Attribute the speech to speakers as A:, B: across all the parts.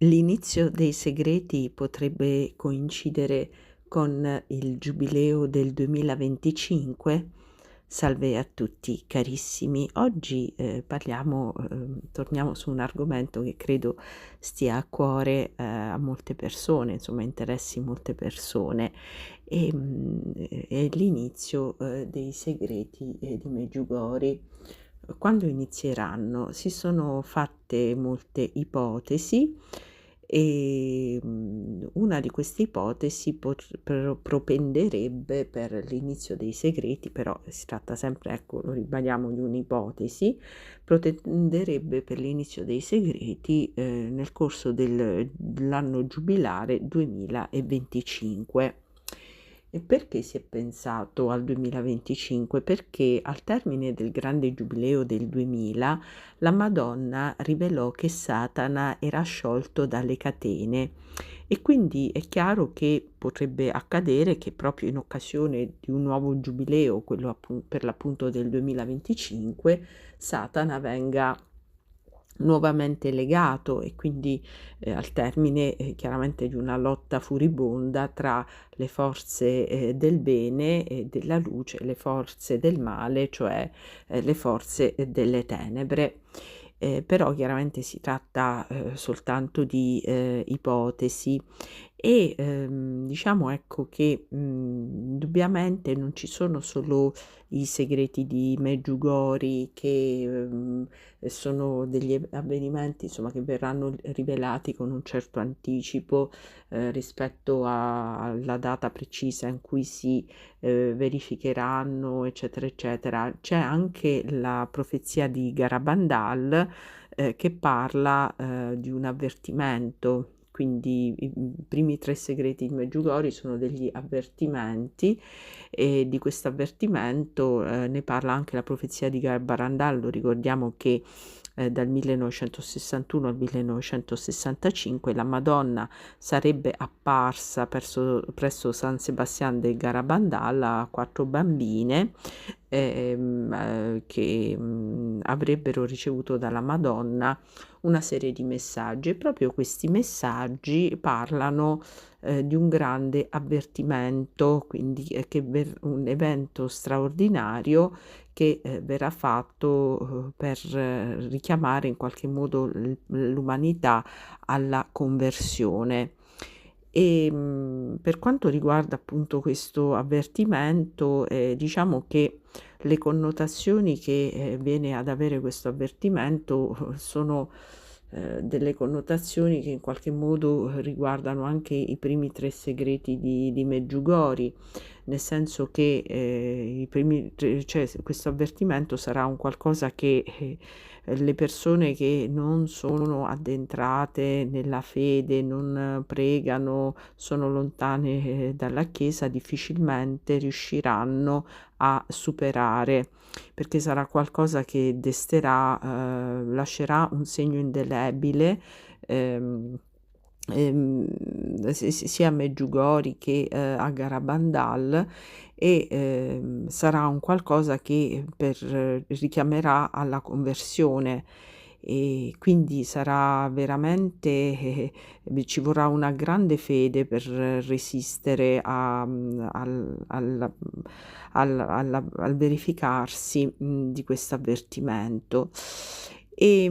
A: L'inizio dei segreti potrebbe coincidere con il giubileo del 2025? Salve a tutti carissimi. Oggi torniamo su un argomento che credo stia a cuore a molte persone, insomma interessi molte persone, è l'inizio dei segreti di Meggiugori. Quando inizieranno? Si sono fatte molte ipotesi e una di queste ipotesi propenderebbe per l'inizio dei segreti, però si tratta sempre, ecco, lo ribadiamo, di un'ipotesi, propenderebbe per l'inizio dei segreti nel corso dell'anno giubilare 2025. E perché si è pensato al 2025? Perché al termine del grande giubileo del 2000 la Madonna rivelò che Satana era sciolto dalle catene e quindi è chiaro che potrebbe accadere che proprio in occasione di un nuovo giubileo, quello per l'appunto del 2025, Satana venga nuovamente legato e quindi al termine chiaramente di una lotta furibonda tra le forze del bene e della luce e le forze del male, cioè le forze delle tenebre. Però chiaramente si tratta soltanto di ipotesi e diciamo ecco che indubbiamente non ci sono solo i segreti di Medjugorje che sono degli avvenimenti insomma che verranno rivelati con un certo anticipo rispetto alla data precisa in cui si verificheranno, eccetera, eccetera. C'è anche la profezia di Garabandal che parla di un avvertimento. Quindi i primi tre segreti di Medjugorje sono degli avvertimenti e di questo avvertimento ne parla anche la profezia di Garbarandal. Ricordiamo che dal 1961 al 1965 la Madonna sarebbe apparsa presso San Sebastián del Garabandal a 4 bambine che avrebbero ricevuto dalla Madonna una serie di messaggi e proprio questi messaggi parlano di un grande avvertimento, quindi un evento straordinario che verrà fatto per richiamare in qualche modo l'umanità alla conversione. E per quanto riguarda appunto questo avvertimento, diciamo che le connotazioni che viene ad avere questo avvertimento sono delle connotazioni che in qualche modo riguardano anche i primi tre segreti di Medjugorje, nel senso che cioè, questo avvertimento sarà un qualcosa che le persone che non sono addentrate nella fede, non pregano, sono lontane dalla Chiesa, difficilmente riusciranno a superare, perché sarà qualcosa che lascerà un segno indelebile. ehm, sia a Medjugorje che a Garabandal e sarà un qualcosa che richiamerà alla conversione e quindi sarà veramente ci vorrà una grande fede per resistere al verificarsi di questo avvertimento. E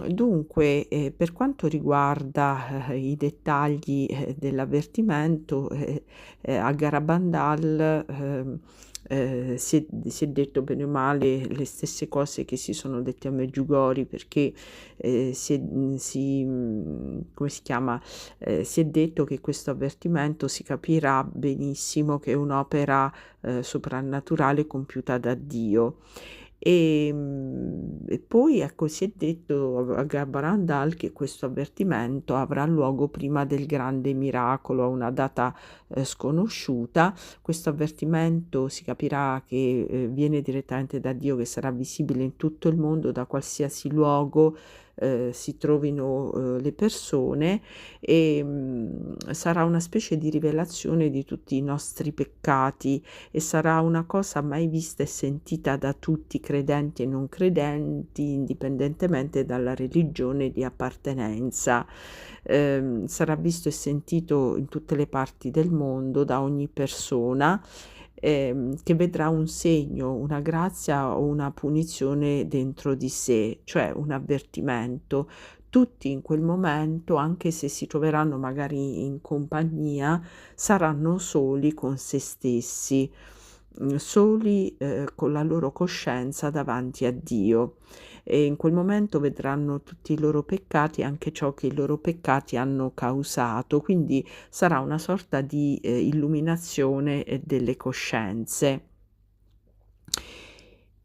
A: dunque, per quanto riguarda i dettagli dell'avvertimento, a Garabandal si è detto bene o male le stesse cose che si sono dette a Medjugorje, perché come si chiama? Si è detto che questo avvertimento si capirà benissimo che è un'opera soprannaturale compiuta da Dio. E poi ecco, si è detto a Garbarandal che questo avvertimento avrà luogo prima del grande miracolo, a una data sconosciuta. Questo avvertimento si capirà che viene direttamente da Dio, che sarà visibile in tutto il mondo, da qualsiasi luogo si trovino le persone e sarà una specie di rivelazione di tutti i nostri peccati e sarà una cosa mai vista e sentita da tutti, credenti e non credenti, indipendentemente dalla religione di appartenenza. Sarà visto e sentito in tutte le parti del mondo da ogni persona, che vedrà un segno, una grazia o una punizione dentro di sé, cioè un avvertimento. Tutti in quel momento, anche se si troveranno magari in compagnia, saranno soli con se stessi, soli, con la loro coscienza davanti a Dio. E in quel momento vedranno tutti i loro peccati, anche ciò che i loro peccati hanno causato, quindi sarà una sorta di, illuminazione, delle coscienze.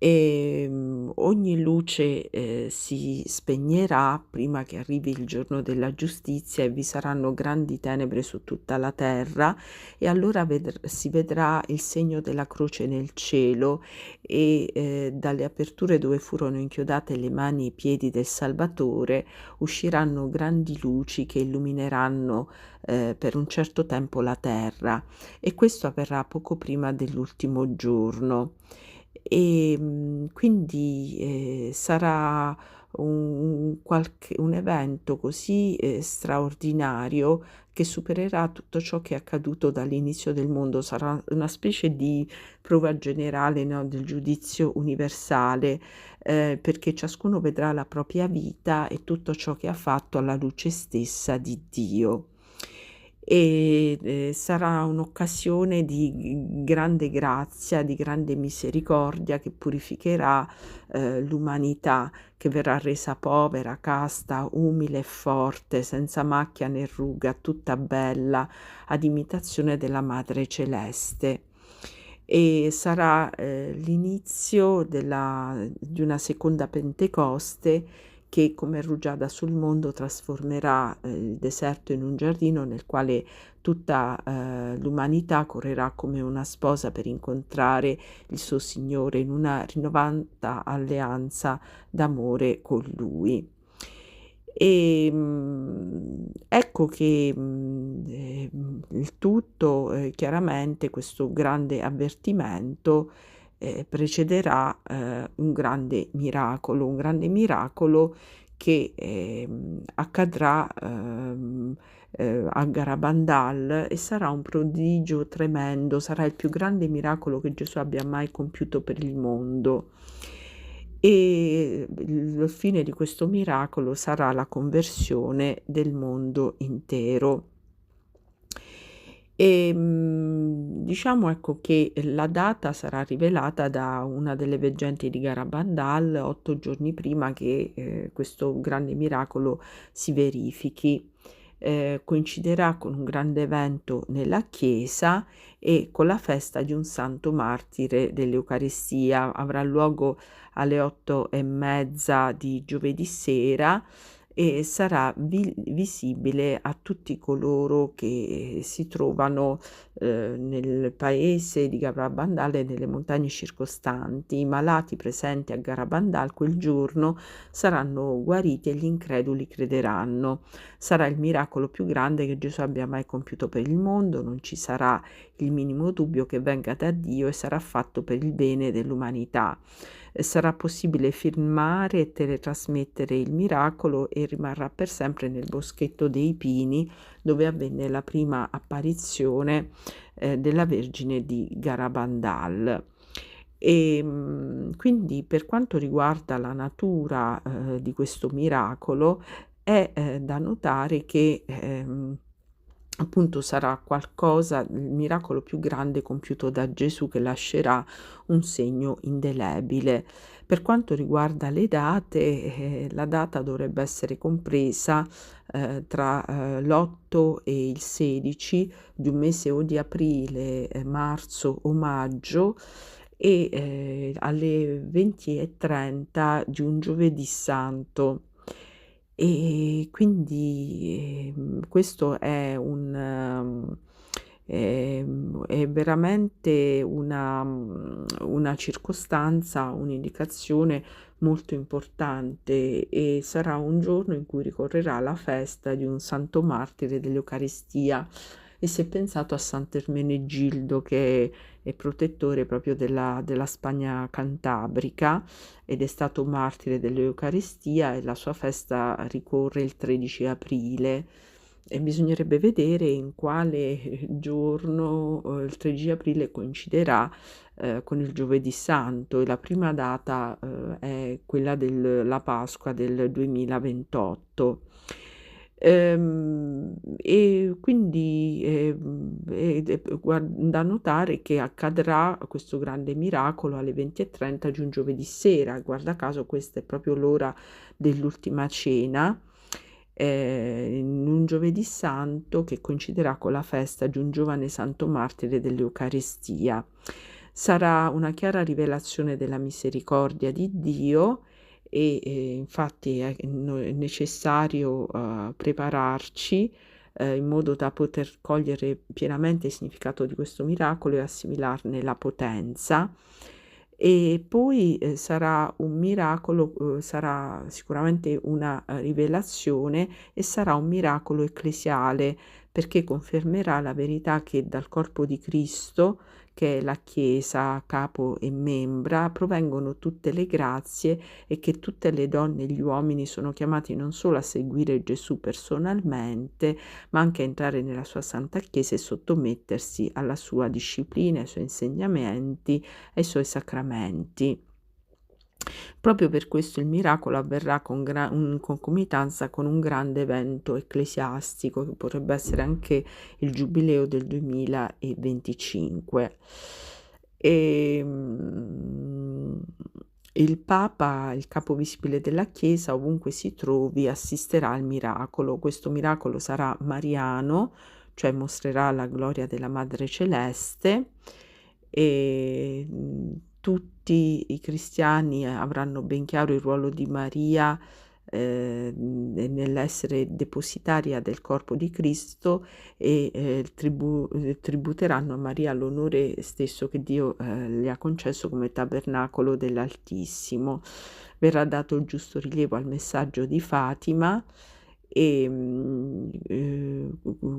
A: Ogni luce, si spegnerà prima che arrivi il giorno della giustizia e vi saranno grandi tenebre su tutta la terra e allora si vedrà il segno della croce nel cielo e, dalle aperture dove furono inchiodate le mani e i piedi del Salvatore usciranno grandi luci che illumineranno, per un certo tempo la terra e questo avverrà poco prima dell'ultimo giorno. Quindi, sarà un evento così, straordinario che supererà tutto ciò che è accaduto dall'inizio del mondo. Sarà una specie di prova generale, no, del giudizio universale, perché ciascuno vedrà la propria vita e tutto ciò che ha fatto alla luce stessa di Dio. Sarà un'occasione di grande grazia, di grande misericordia che purificherà, l'umanità, che verrà resa povera, casta, umile e forte, senza macchia né ruga, tutta bella, ad imitazione della Madre Celeste. E sarà, l'inizio di una seconda Pentecoste che come rugiada sul mondo trasformerà, il deserto in un giardino nel quale tutta, l'umanità correrà come una sposa per incontrare il suo Signore in una rinnovata alleanza d'amore con Lui. Ecco che, il tutto, chiaramente questo grande avvertimento, precederà, un grande miracolo che, accadrà, a Garabandal e sarà un prodigio tremendo, sarà il più grande miracolo che Gesù abbia mai compiuto per il mondo. E il fine di questo miracolo sarà la conversione del mondo intero. Diciamo ecco che la data sarà rivelata da una delle veggenti di Garabandal 8 giorni prima che, questo grande miracolo si verifichi. Coinciderà con un grande evento nella chiesa e con la festa di un santo martire dell'Eucaristia. Avrà luogo alle 8:30 di giovedì sera e sarà visibile a tutti coloro che si trovano, nel paese di Garabandal e nelle montagne circostanti. I malati presenti a Garabandal quel giorno saranno guariti e gli increduli crederanno. Sarà il miracolo più grande che Gesù abbia mai compiuto per il mondo, non ci sarà il minimo dubbio che venga da Dio e sarà fatto per il bene dell'umanità. Sarà possibile filmare e teletrasmettere il miracolo e rimarrà per sempre nel boschetto dei pini dove avvenne la prima apparizione, della Vergine di Garabandal. Quindi per quanto riguarda la natura, di questo miracolo è, da notare che, appunto sarà qualcosa il miracolo più grande compiuto da Gesù che lascerà un segno indelebile. Per quanto riguarda le date, la data dovrebbe essere compresa, tra, l'8 e il 16 di un mese o di aprile, marzo o maggio e, alle 20:30 di un giovedì santo. Quindi, questo è È veramente una circostanza, un'indicazione molto importante, e sarà un giorno in cui ricorrerà la festa di un santo martire dell'Eucaristia, e si è pensato a Sant'Ermenegildo, che è protettore proprio della Spagna cantabrica, ed è stato martire dell'Eucaristia, e la sua festa ricorre il 13 aprile. E bisognerebbe vedere in quale giorno il 13 aprile coinciderà con il Giovedì Santo, e la prima data è quella della Pasqua del 2028. E quindi da notare che accadrà questo grande miracolo alle 20:30 di un giovedì sera. Guarda caso, questa è proprio l'ora dell'ultima cena, in un giovedì santo che coinciderà con la festa di un giovane santo martire dell'Eucaristia. Sarà una chiara rivelazione della misericordia di Dio, e infatti è necessario prepararci in modo da poter cogliere pienamente il significato di questo miracolo e assimilarne la potenza. E poi sarà un miracolo, sarà sicuramente una rivelazione, e sarà un miracolo ecclesiale, perché confermerà la verità che dal corpo di Cristo, che è la Chiesa, capo e membra, provengono tutte le grazie, e che tutte le donne e gli uomini sono chiamati non solo a seguire Gesù personalmente, ma anche a entrare nella sua Santa Chiesa e sottomettersi alla sua disciplina, ai suoi insegnamenti, ai suoi sacramenti. Proprio per questo il miracolo avverrà in concomitanza con un grande evento ecclesiastico, che potrebbe essere anche il Giubileo del 2025. Il Papa, il capo visibile della Chiesa, ovunque si trovi, assisterà al miracolo. Questo miracolo sarà mariano, cioè mostrerà la gloria della Madre Celeste, e tutti i cristiani avranno ben chiaro il ruolo di Maria nell'essere depositaria del corpo di Cristo, e tributeranno a Maria l'onore stesso che Dio le ha concesso come tabernacolo dell'Altissimo. Verrà dato il giusto rilievo al messaggio di Fatima, e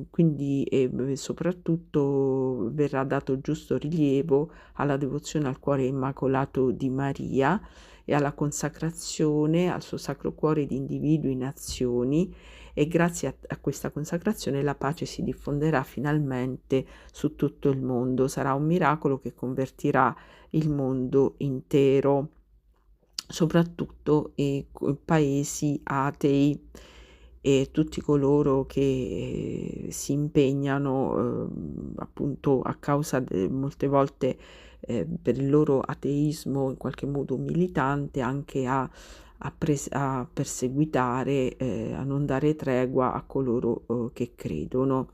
A: quindi soprattutto verrà dato giusto rilievo alla devozione al cuore immacolato di Maria, e alla consacrazione al suo Sacro Cuore di individui, nazioni, e grazie a questa consacrazione la pace si diffonderà finalmente su tutto il mondo. Sarà un miracolo che convertirà il mondo intero, soprattutto i paesi atei, e tutti coloro che si impegnano appunto a causa molte volte per il loro ateismo in qualche modo militante, anche a perseguitare, a non dare tregua a coloro che credono.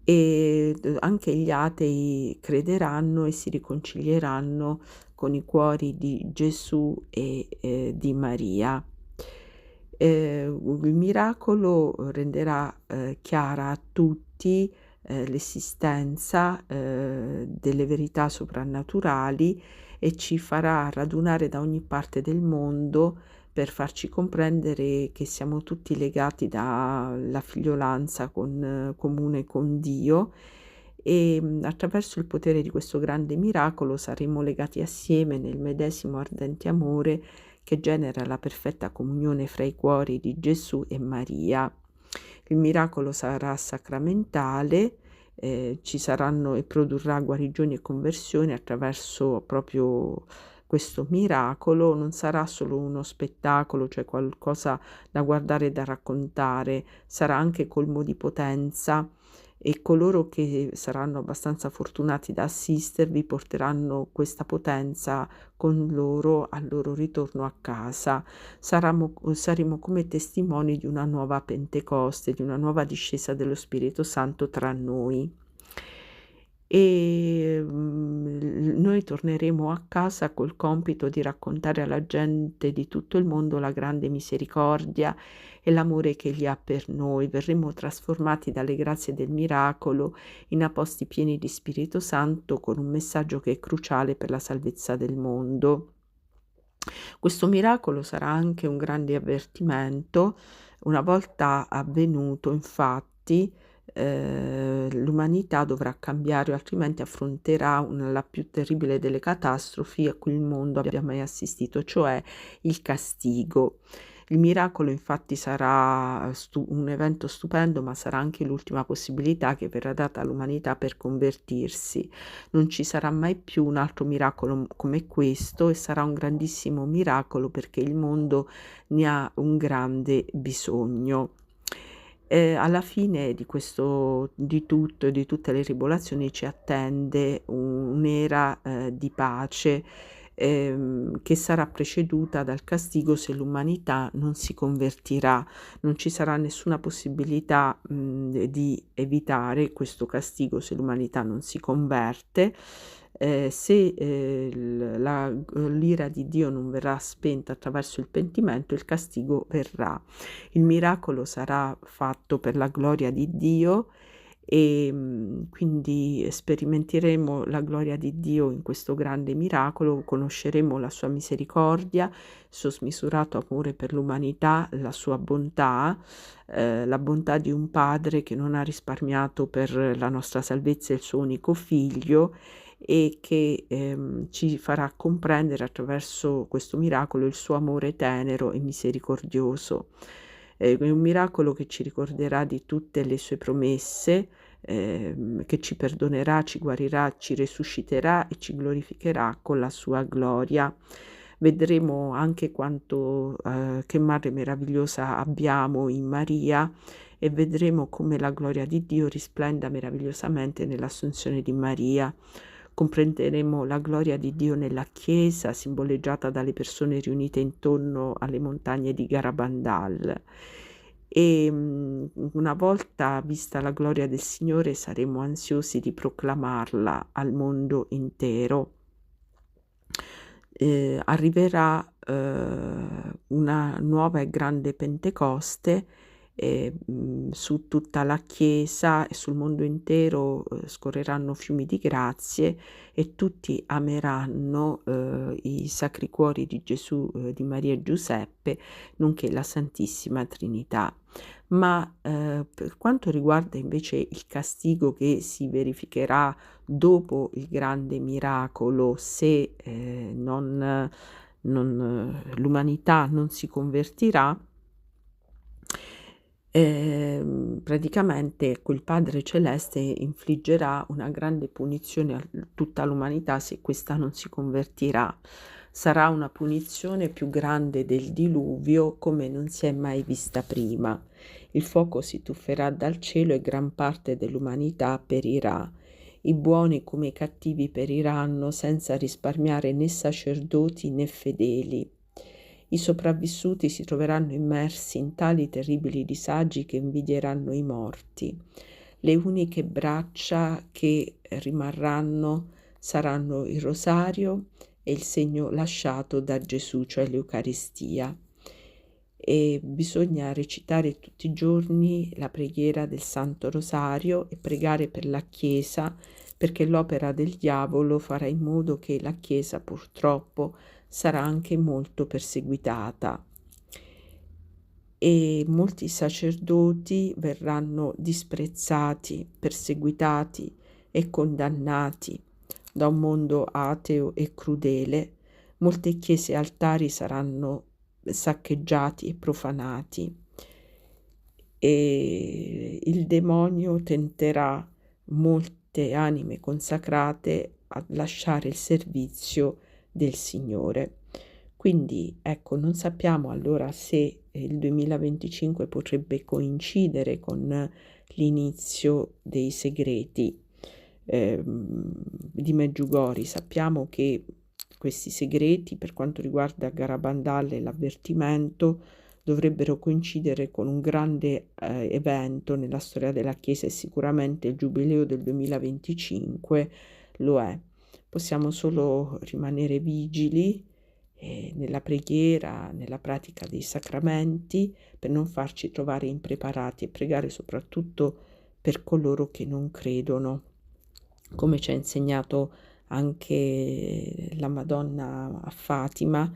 A: E anche gli atei crederanno e si riconcilieranno con i cuori di Gesù e di Maria. Il miracolo renderà chiara a tutti l'esistenza delle verità soprannaturali, e ci farà radunare da ogni parte del mondo per farci comprendere che siamo tutti legati dalla figliolanza comune con Dio, e attraverso il potere di questo grande miracolo saremo legati assieme nel medesimo ardente amore che genera la perfetta comunione fra i cuori di Gesù e Maria. Il miracolo sarà sacramentale, ci saranno e produrrà guarigioni e conversioni attraverso proprio questo miracolo. Non sarà solo uno spettacolo, cioè qualcosa da guardare e da raccontare, sarà anche colmo di potenza, e coloro che saranno abbastanza fortunati da assistervi porteranno questa potenza con loro al loro ritorno a casa. Saremo come testimoni di una nuova Pentecoste, di una nuova discesa dello Spirito Santo tra noi. e noi torneremo a casa col compito di raccontare alla gente di tutto il mondo la grande misericordia e l'amore che egli ha per noi. Verremo trasformati dalle grazie del miracolo in apostoli pieni di Spirito Santo con un messaggio che è cruciale per la salvezza del mondo. Questo miracolo sarà anche un grande avvertimento. Una volta avvenuto, infatti, l'umanità dovrà cambiare, o altrimenti affronterà la più terribile delle catastrofi a cui il mondo abbia mai assistito, cioè il castigo. Il miracolo infatti sarà un evento stupendo, ma sarà anche l'ultima possibilità che verrà data all'umanità per convertirsi. Non ci sarà mai più un altro miracolo come questo, e sarà un grandissimo miracolo perché il mondo ne ha un grande bisogno. Alla fine di tutto e di tutte le tribolazioni ci attende un'era di pace, che sarà preceduta dal castigo se l'umanità non si convertirà. Non ci sarà nessuna possibilità di evitare questo castigo se l'umanità non si converte. Se l'ira di Dio non verrà spenta attraverso il pentimento, il castigo verrà. Il miracolo sarà fatto per la gloria di Dio e quindi sperimenteremo la gloria di Dio in questo grande miracolo, conosceremo la sua misericordia, il suo smisurato amore per l'umanità, la sua bontà, la bontà di un padre che non ha risparmiato per la nostra salvezza il suo unico figlio, e che ci farà comprendere attraverso questo miracolo il suo amore tenero e misericordioso. È un miracolo che ci ricorderà di tutte le sue promesse, che ci perdonerà, ci guarirà, ci resusciterà e ci glorificherà con la sua gloria. Vedremo anche quanto che madre meravigliosa abbiamo in Maria, e vedremo come la gloria di Dio risplenda meravigliosamente nell'assunzione di Maria. Comprenderemo la gloria di Dio nella Chiesa, simboleggiata dalle persone riunite intorno alle montagne di Garabandal. E una volta vista la gloria del Signore saremo ansiosi di proclamarla al mondo intero. Arriverà una nuova e grande Pentecoste, su tutta la Chiesa e sul mondo intero scorreranno fiumi di grazie, e tutti ameranno i Sacri Cuori di Gesù, di Maria e Giuseppe, nonché la Santissima Trinità. Ma per quanto riguarda invece il castigo che si verificherà dopo il grande miracolo, se l'umanità non si convertirà, praticamente quel Padre Celeste infliggerà una grande punizione a tutta l'umanità se questa non si convertirà. Sarà una punizione più grande del diluvio, come non si è mai vista prima. Il fuoco si tufferà dal cielo e gran parte dell'umanità perirà. I buoni come i cattivi periranno senza risparmiare né sacerdoti né fedeli. I sopravvissuti si troveranno immersi in tali terribili disagi che invidieranno i morti. Le uniche braccia che rimarranno saranno il rosario e il segno lasciato da Gesù, cioè l'Eucaristia. E bisogna recitare tutti i giorni la preghiera del Santo Rosario e pregare per la Chiesa, perché l'opera del diavolo farà in modo che la Chiesa purtroppo sarà anche molto perseguitata, e molti sacerdoti verranno disprezzati, perseguitati e condannati da un mondo ateo e crudele. Molte chiese e altari saranno saccheggiati e profanati, e il demonio tenterà molte anime consacrate a lasciare il servizio del Signore. Quindi ecco, non sappiamo allora se il 2025 potrebbe coincidere con l'inizio dei segreti di Medjugorje. Sappiamo che questi segreti, per quanto riguarda Garabandal e l'avvertimento, dovrebbero coincidere con un grande evento nella storia della Chiesa, e sicuramente il Giubileo del 2025 lo è. Possiamo solo rimanere vigili nella preghiera, nella pratica dei sacramenti, per non farci trovare impreparati, e pregare soprattutto per coloro che non credono, come ci ha insegnato anche la Madonna a Fatima,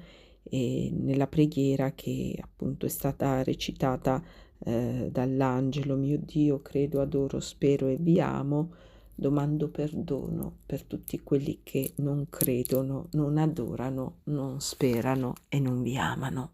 A: nella preghiera che appunto è stata recitata dall'angelo: mio Dio, credo, adoro, spero e vi amo, domando perdono per tutti quelli che non credono, non adorano, non sperano e non vi amano.